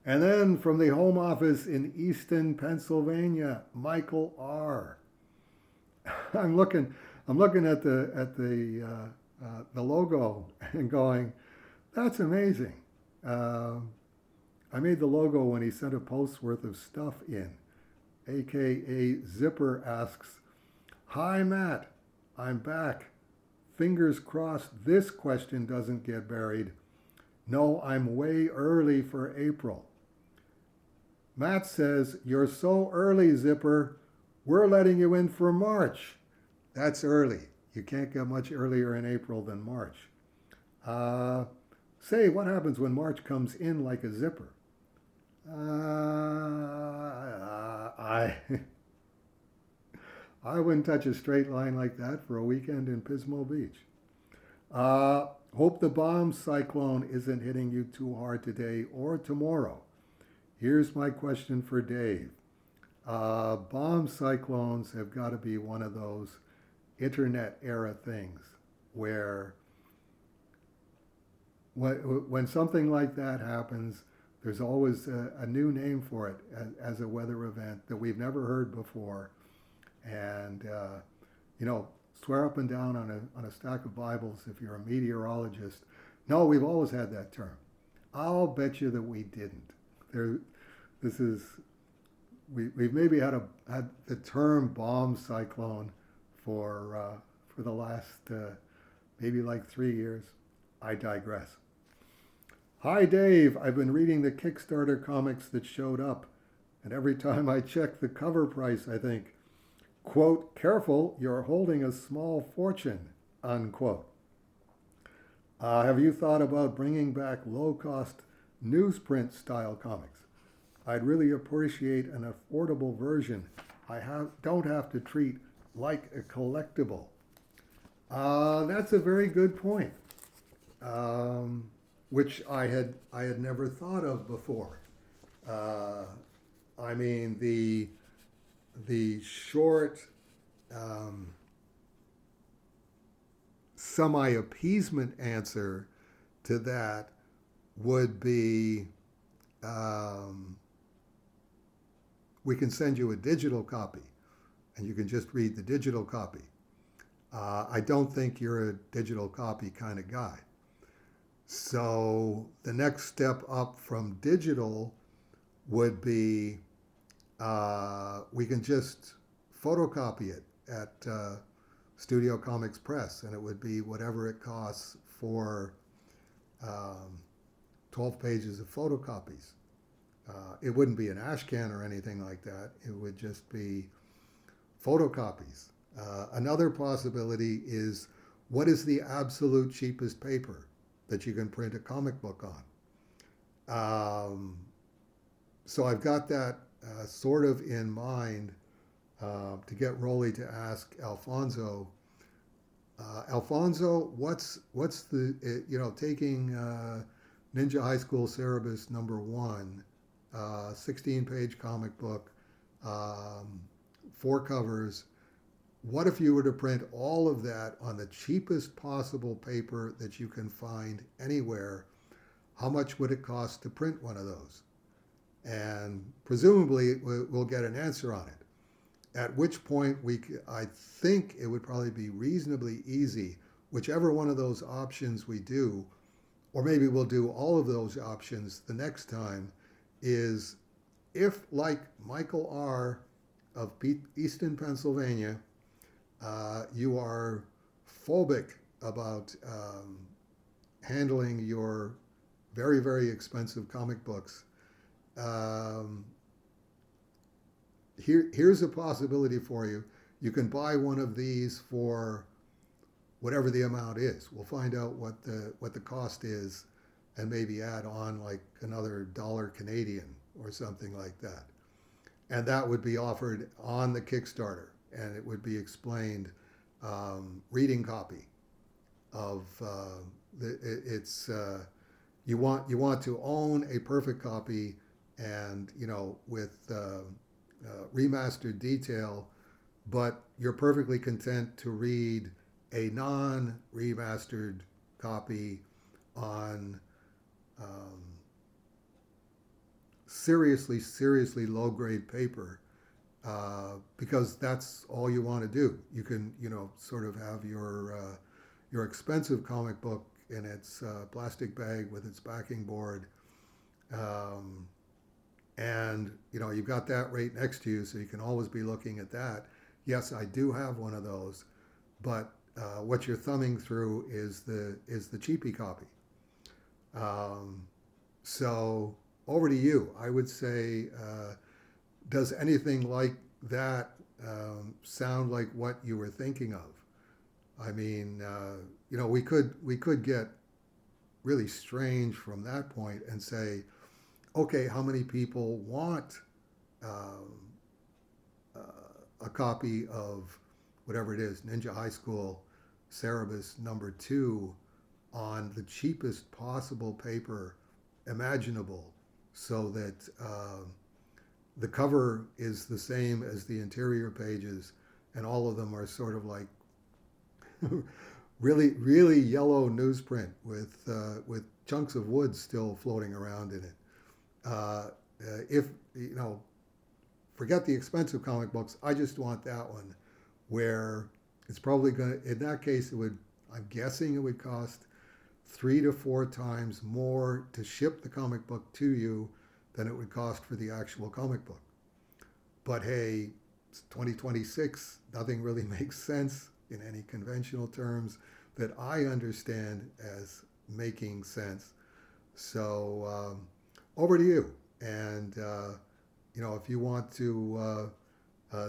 And then from the home office in Easton, Pennsylvania, Michael R. I'm looking, I'm looking at the logo and going, that's amazing. Uh, I made the logo when he sent a post's worth of stuff in. AKA Zipper asks, "Hi Matt, I'm back. Fingers crossed this question doesn't get buried. No, I'm way early for April." Matt says, "You're so early, Zipper. We're letting you in for March." That's early. You can't get much earlier in April than March. Uh, Say, what happens when March comes in like a zipper? I I wouldn't touch a straight line like that for a weekend in Pismo Beach. Hope the bomb cyclone isn't hitting you too hard today or tomorrow. Here's my question for Dave. Bomb cyclones have got to be one of those internet era things where when something like that happens, there's always a new name for it as a weather event that we've never heard before. And, you know, swear up and down on a stack of Bibles if you're a meteorologist. No, we've always had that term. I'll bet you that we didn't. There, this is, we've maybe had the term bomb cyclone for the last maybe like 3 years. I digress. Hi, Dave. I've been reading the Kickstarter comics that showed up, and every time I check the cover price, I think, quote, "Careful, you're holding a small fortune," unquote. Have you thought about bringing back low-cost newsprint style comics? I'd really appreciate an affordable version don't have to treat like a collectible. That's a very good point. Which I had never thought of before. Uh, I mean the short semi appeasement answer to that would be we can send you a digital copy, and you can just read the digital copy. I don't think you're a digital copy kind of guy. So the next step up from digital would be we can just photocopy it at Studio Comics Press, and it would be whatever it costs for 12 pages of photocopies. It wouldn't be an ashcan or anything like that. It would just be photocopies. Another possibility is, what is the absolute cheapest paper that you can print a comic book on? So I've got that sort of in mind to get Rolly to ask Alfonso. Alfonso, what's the taking Ninja High School Cerebus #1, 16-page comic book, 4 covers. What if you were to print all of that on the cheapest possible paper that you can find anywhere? How much would it cost to print one of those? And presumably we'll get an answer on it. At which point I think it would probably be reasonably easy, whichever one of those options we do, or maybe we'll do all of those options the next time, is if, like Michael R. of Easton, Pennsylvania, you are phobic about handling your very, very expensive comic books, here's a possibility for you. You can buy one of these for whatever the amount is. We'll find out what the cost is, and maybe add on like another $1 Canadian or something like that. And that would be offered on the Kickstarter, and it would be explained, reading copy of you want to own a perfect copy, and with remastered detail, but you're perfectly content to read a non-remastered copy on seriously low-grade paper, because that's all you want to do. You can, sort of have your expensive comic book in its plastic bag with its backing board, and you've got that right next to you, so you can always be looking at that. Yes, I do have one of those, but what you're thumbing through is the cheapy copy. So over to you. I would say, does anything like that sound like what you were thinking of? I mean, we could get really strange from that point and say, okay, how many people want a copy of whatever it is, Ninja High School, Cerebus #2, on the cheapest possible paper imaginable, so that the cover is the same as the interior pages, and all of them are sort of like really yellow newsprint with chunks of wood still floating around in it. If forget the expensive comic books, I just want that one, where it's probably going to, in that case, I'm guessing it would cost 3 to 4 times more to ship the comic book to you than it would cost for the actual comic book. But hey, it's 2026, nothing really makes sense in any conventional terms that I understand as making sense. So over to you. And if you want to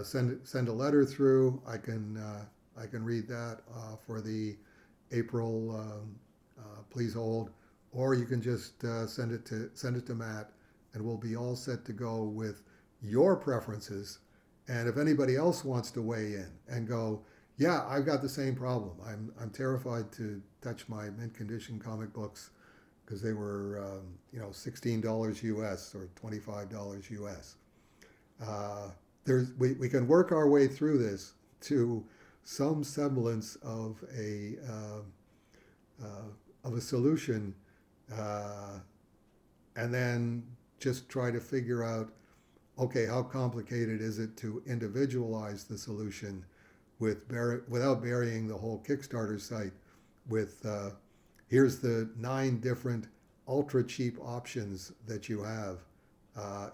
send a letter through, I can read that for the April Please Hold, or you can just send it to Matt, and we'll be all set to go with your preferences. And if anybody else wants to weigh in and go, yeah, I've got the same problem. I'm terrified to touch my mint condition comic books because they were $16 US or $25 US. We can work our way through this to some semblance of a solution, and then just try to figure out, okay, how complicated is it to individualize the solution without burying the whole Kickstarter site with here's the 9 different ultra cheap options that you have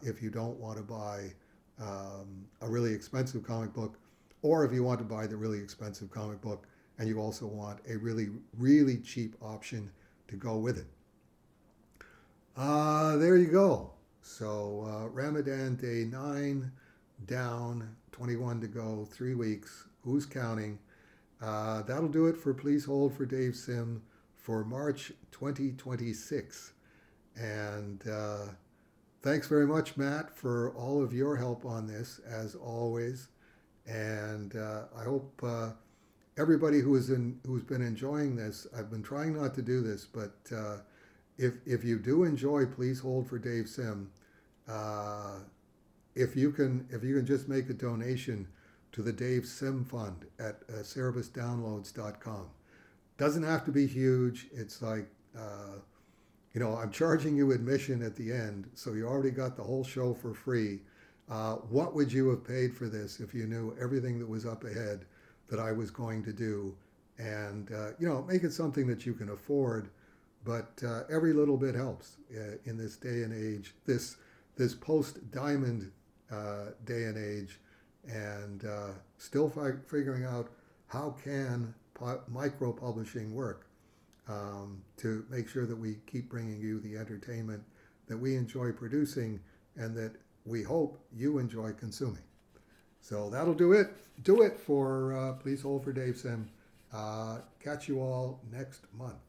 if you don't want to buy a really expensive comic book, or if you want to buy the really expensive comic book and you also want a really cheap option to go with it. There you go. So Ramadan Day 9 down, 21 to go, 3 weeks. Who's counting? That'll do it for Please Hold for Dave Sim for March 2026. And thanks very much, Matt, for all of your help on this, as always. And I hope everybody who's been enjoying this, I've been trying not to do this, but if you do enjoy Please Hold for Dave Sim, if you can just make a donation to the Dave Sim Fund at cerebusdownloads.com. Doesn't have to be huge. It's like, I'm charging you admission at the end, so you already got the whole show for free. What would you have paid for this if you knew everything that was up ahead that I was going to do? And, make it something that you can afford, but every little bit helps in this day and age, this post-Diamond day and age, and still figuring out how can micro-publishing work to make sure that we keep bringing you the entertainment that we enjoy producing and that we hope you enjoy consuming. So that'll do it. Do it for Please Hold for Dave Sim. Catch you all next month.